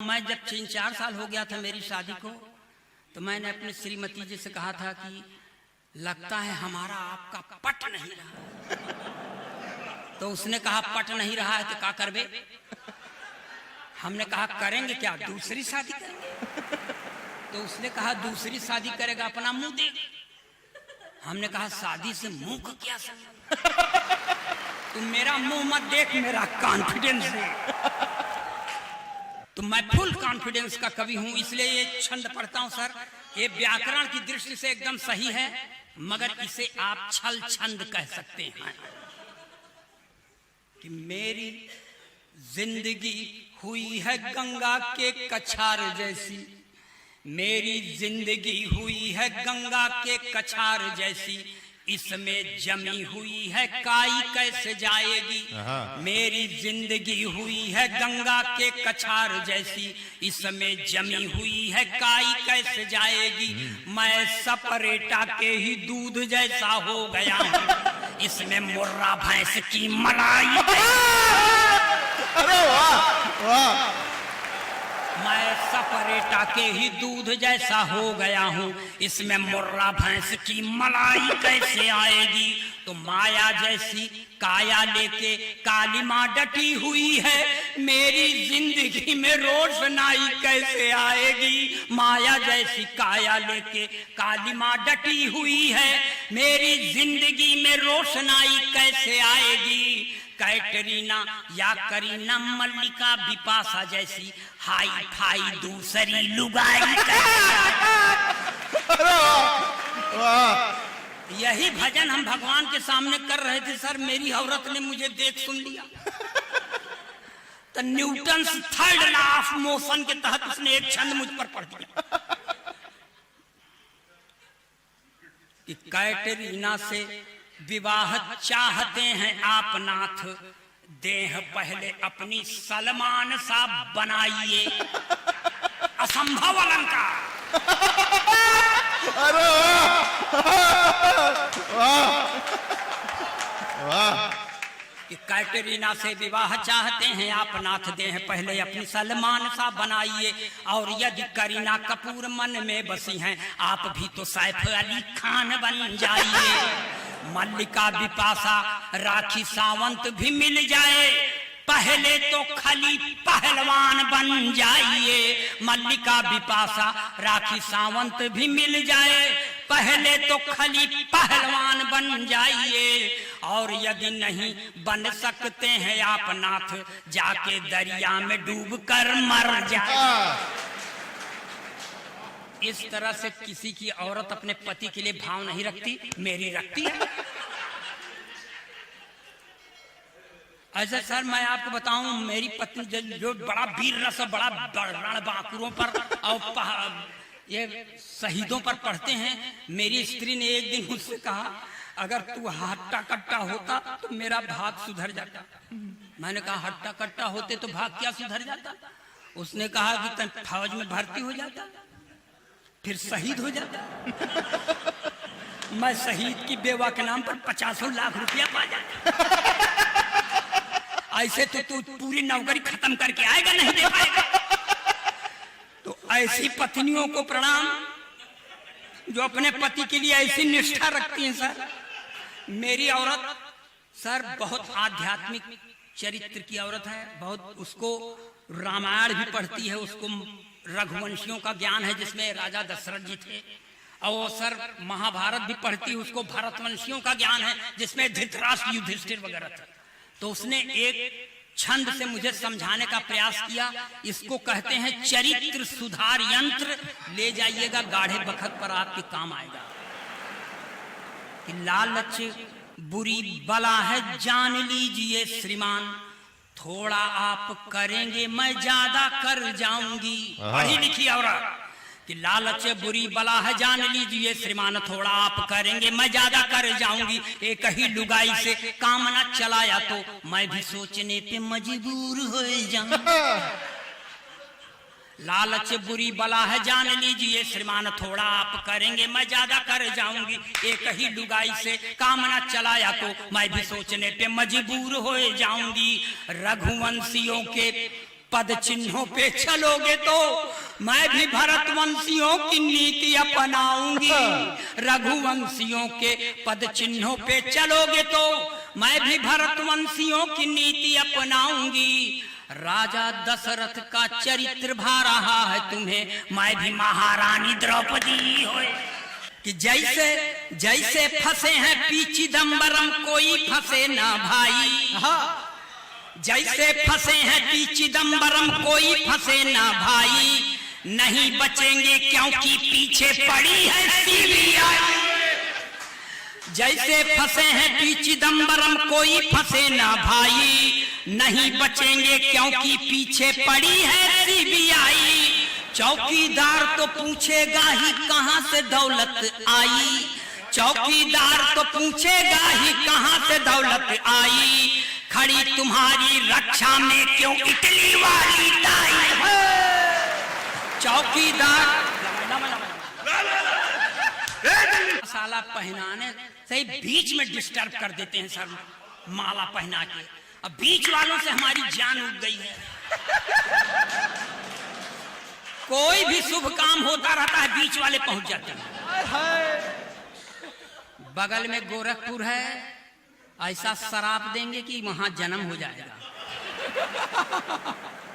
मैं जब 3-4 साल हो गया था मेरी शादी को, तो मैंने अपनी श्रीमती जी से कहा था कि लगता है हमारा आपका पट नहीं रहा। तो उसने कहा पट नहीं रहा है तो क्या करबे? हमने कहा करेंगे क्या, दूसरी शादी करेंगे। तो उसने कहा दूसरी शादी करेगा अपना मुंह देख। हमने कहा शादी से मुंह को क्या संबंध? तुम मेरा मुंह मत देख, मेरा कॉन्फिडेंस है। तो मैं फुल कॉन्फिडेंस का कवि हूं, इसलिए ये छंद पढ़ता हूं। सर ये व्याकरण की दृष्टि से एकदम सही है, मगर इसे आप छल छंद कह सकते हैं। कि मेरी जिंदगी हुई है गंगा के कछार जैसी, मेरी जिंदगी हुई है गंगा के कछार जैसी, इसमें जमी हुई है काई कैसे जाएगी। मेरी जिंदगी हुई है गंगा के कछार जैसी, इसमें जमी हुई है काई कैसे जाएगी। मैं सपरेटा के ही दूध जैसा हो गया हूँ, इसमें मुर्रा भैंस की मलाई। अरे वाह वाह। मैं सपरेटा के ही दूध जैसा हो गया हूँ, इसमें मुर्रा भैंस की मलाई कैसे आएगी। तो माया जैसी काया लेके काली माँ डटी हुई है, मेरी जिंदगी में रोशनाई कैसे आएगी। माया जैसी काया लेके काली माँ डटी हुई है, मेरी जिंदगी में रोशनाई कैसे आएगी। कैटरीना या करीना मल्लिका बिपाशा जैसी हाई फाई दूसरी लुगाई यही भजन हम भगवान के सामने कर रहे थे। सर मेरी औरत ने मुझे देख सुन लिया। तो Newton third law of motion के तहत उसने एक छंद मुझ पर पढ़ दिया कि कैटरीना से विवाह चाहते हैं आप नाथ, देह पहले अपनी सलमान सा बनाइए। असंभव अलंकार। अरे वाह। कि कैटरीना से विवाह चाहते हैं आप नाथ, देह पहले अपनी सलमान सा बनाइए। और यदि करीना कपूर मन में बसी हैं, आप भी तो सैफ अली खान बन जाइए। मल्लिका बिपाशा राखी सावंत भी मिल जाए, पहले तो खली पहलवान बन जाइए। मल्लिका बिपाशा राखी सावंत भी मिल जाए, पहले तो खली पहलवान बन जाइए। और यदि नहीं बन सकते हैं आप नाथ, जाके दरिया में डूब कर मर जाए। इस तरह से किसी की औरत अपने पति के लिए भाव नहीं रखती, मेरी रखती है। ऐसा सर मैं आपको बताऊं, मेरी पत्नी जो बड़ा वीर रस, बड़ा रणबांकुरों पर और ये शहीदों पर पढ़ते हैं। मेरी स्त्री ने एक दिन मुझसे कहा अगर तू हट्टा कट्टा होता तो मेरा भाग सुधर जाता। मैंने कहा हट्टा कट्टा होते तो भाग क्या सुधर जाता? उसने कहा कि तुम फौज में भर्ती हो जाता, फिर शहीद हो जाता। मैं शहीद की बेवा के नाम पर 50 लाख रुपया पा जाता। ऐसे तो तू पूरी नौकरी खत्म करके आएगा, नहीं दे पाएगा। तो ऐसी पत्नियों को प्रणाम जो अपने पति के लिए ऐसी निष्ठा रखती हैं। सर मेरी औरत सर बहुत आध्यात्मिक चरित्र की औरत है, बहुत उसको रामायण भी पढ़ती है, उसको रघुवंशियों का ज्ञान है जिसमें राजा दशरथ जी थे। और सर महाभारत भी पढ़ती है, उसको भरतवंशियों का ज्ञान है जिसमें धृतराष्ट्र युधिष्ठिर वगैरह थे। तो उसने एक छंद से मुझे समझाने का प्रयास किया। इसको कहते हैं चरित्र सुधार यंत्र। ले जाइएगा गाढ़े बखत पर आपके काम आएगा। कि लालच बुरी बला है जान लीजिए श्रीमान, थोड़ा आप करेंगे मैं ज्यादा कर जाऊंगी। पढ़ी लिखी औरत कि लालच बुरी बला है जान लीजिए श्रीमान, थोड़ा आप करेंगे मैं ज्यादा कर जाऊंगी। एक ही लुगाई से काम न चलाया तो मैं भी सोचने पे मजबूर हो जाऊं। लालच बुरी बला है जान लीजिए श्रीमान, थोड़ा आप करेंगे मैं ज्यादा कर जाऊंगी। एक ही लुगाई से काम न चलाया तो मैं भी सोचने पे मजबूर हो जाऊंगी। रघुवंशियों के पद चिन्हों पे चलोगे तो मैं भी भरतवंशियों की नीति अपनाऊंगी। रघुवंशियों के पद चिन्हों पे चलोगे तो मैं भी भरतवंशियों की नीति अपनाऊंगी। राजा दशरथ का चरित्र भा रहा है तुम्हें, मैं भी महारानी द्रौपदी हो। कि जैसे जैसे फंसे हैं पी चिदम्बरम कोई फंसे ना भाई। जैसे फंसे हैं पी चिदम्बरम कोई फंसे ना भाई। नहीं बचेंगे क्योंकि पीछे पड़ी है सीबीआई। जैसे फंसे हैं पी चिदम्बरम कोई फंसे ना भाई। नहीं बचेंगे क्योंकि पीछे पड़ी है सीबीआई। चौकीदार तो पूछेगा ही कहां से दौलत आई। चौकीदार तो पूछेगा ही कहां से दौलत आई। खड़ी तुम्हारी रक्षा में क्यों इटली वाली ताई। चौकीदार साला पहनाने से बीच में डिस्टर्ब कर देते हैं सर, माला पहना के। अब बीच वालों से हमारी जान उग गई है। कोई भी शुभ काम होता रहता है बीच वाले पहुंच जाते हैं। बगल में गोरखपुर है, ऐसा शराब देंगे कि वहां जन्म हो जाएगा।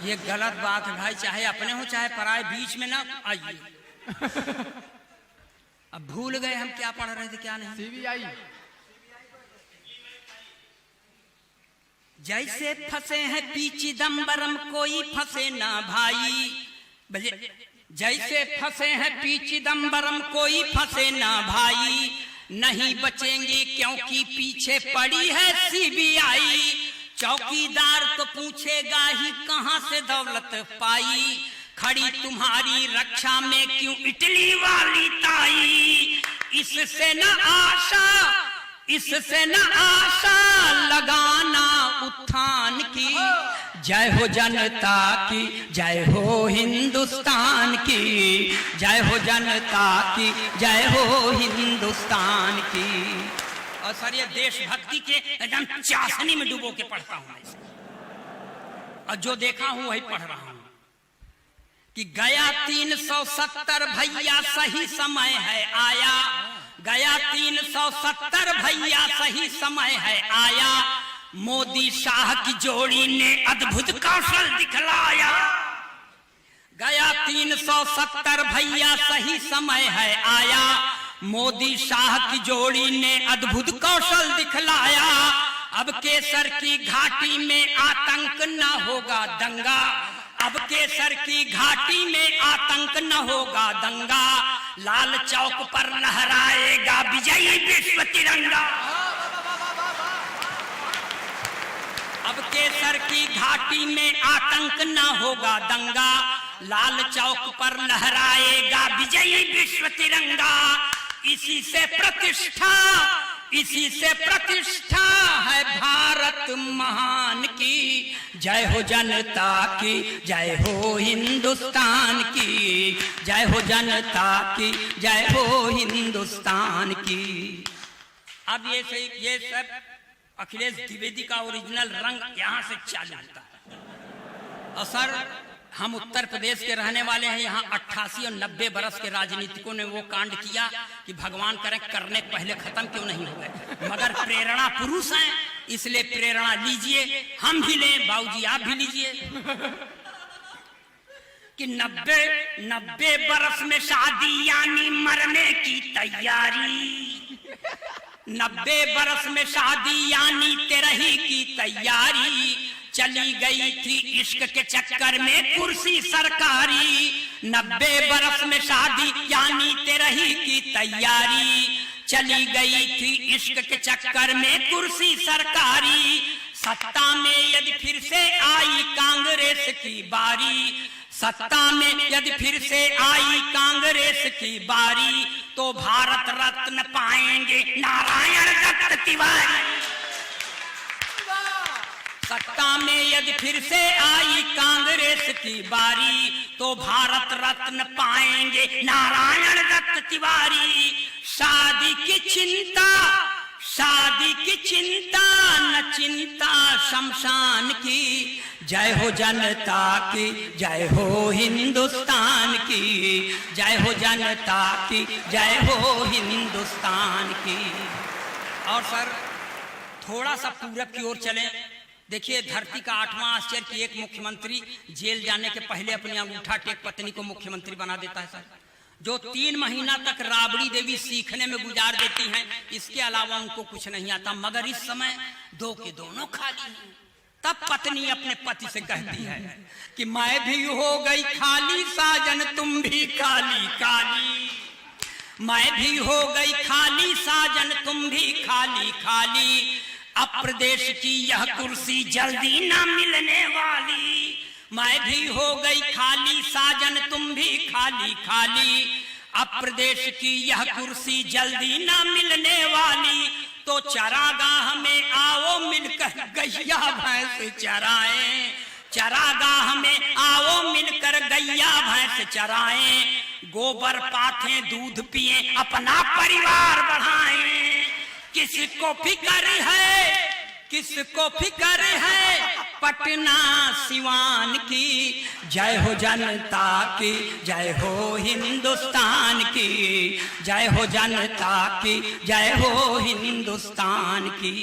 ये गलत बात है भाई, चाहे अपने हो चाहे पराए, बीच में ना आइए। अब भूल गए हम क्या पढ़ रहे थे क्या नहीं। सीबीआई। जैसे फंसे हैं पी चिदम्बरम कोई फंसे ना भाई। जैसे फंसे हैं पी चिदम्बरम कोई फंसे ना भाई। नहीं बचेंगे क्योंकि पीछे पड़ी है सीबीआई। चौकीदार तो पूछेगा ही कहां से दौलत पाई। खड़ी तुम्हारी रक्षा में क्यों इटली वाली ताई। इससे न आशा, इससे न आशा लगाना उत्थान की। जय हो जनता की, जय हो हिंदुस्तान की। जय हो जनता की, जय हो हिंदुस्तान की। और सर ये देशभक्ति के एकदम चाशनी में डूबो के पढ़ता हूं मैं, और जो देखा हूं वही पढ़ रहा हूं। कि गया 370 भैया सही समय है आया। गया 370 भैया सही समय है आया। मोदी शाह की जोड़ी ने अद्भुत कौशल दिखलाया। गया 370 भैया सही समय है आया। मोदी शाह की जोड़ी ने अद्भुत कौशल दिखलाया। अब केसर की घाटी में आतंक न होगा दंगा। अब केसर की घाटी में आतंक न होगा दंगा। लाल चौक पर लहराएगा विजयी विश्व तिरंगा। अब केसर की घाटी में आतंक न होगा दंगा। लाल चौक पर लहराएगा विजयी विश्व तिरंगा। इसी से प्रतिष्ठा, इसी से प्रतिष्ठा है भारत महान की। जय हो जनता की, जय हो हिंदुस्तान की। जय हो जनता की, जय हो हिंदुस्तान की। अब ये सब अखिलेश द्विवेदी का ओरिजिनल रंग यहाँ से चालू होता है। और सर हम उत्तर प्रदेश के रहने वाले हैं। यहाँ 88 और 90 बरस के राजनीतिकों ने वो कांड किया कि भगवान करें करने पहले खत्म क्यों नहीं हो गए। मगर प्रेरणा पुरुष हैं, इसलिए प्रेरणा लीजिए, हम भी लें, बाबूजी आप भी लीजिए। कि 90 बरस में शादी यानी मरने की तैयारी। 90 बरस में शादी यानी तेरही की तैयारी। चली गई थी इश्क के चक्कर में कुर्सी सरकारी। 90 बरस में शादी यानी तेरही की तैयारी। चली गई थी इश्क के चक्कर में कुर्सी सरकारी। सत्ता में यदि फिर से आई कांग्रेस की बारी। सत्ता में यदि फिर से आई कांग्रेस की बारी। तो भारत रत्न पाएंगे नारायण दत्त तिवारी। सत्ता में यदि फिर से आई कांग्रेस की बारी। तो भारत रत्न पाएंगे नारायण दत्त तिवारी। शादी की चिंता, शादी की चिंता न चिंता शमशान की, जय हो जनता की, जय हो हिंदुस्तान की, जय हो जनता की, जय हो हिंदुस्तान की। और सर थोड़ा सा पूरब की ओर चलें। देखिए धरती का 8वां आश्चर्य कि एक मुख्यमंत्री जेल जाने के पहले अपनी अंगूठा टेक पत्नी को मुख्यमंत्री बना देता है सर, जो 3 महीना तक राबड़ी देवी सीखने में गुजार देती हैं, इसके अलावा उनको कुछ नहीं आता। मगर इस समय 2 के दोनों खाली हैं। तब पत्नी अपने पति से कहती है कि मैं भी हो गई खाली साजन तुम भी खाली खाली, मैं भी हो गई खाली साजन तुम भी खाली खाली, अब प्रदेश की यह कुर्सी जल्दी ना मिलने वाली, मैं भी हो गई खाली साजन तुम भी खाली खाली, अब प्रदेश की यह कुर्सी जल्दी ना मिलने वाली, तो चरागाह में आओ मिलकर गैया भैंस चराएं, चरागाह में आओ मिलकर गैया भैंस चराएं, गोबर पाथें दूध पिए अपना परिवार बढ़ाएं, किसको फिक्र है, किसको फिक्र है पटना सिवान की, जय हो जनता की, जय हो हिंदुस्तान की, जय हो जनता की, जय हो हिंदुस्तान की।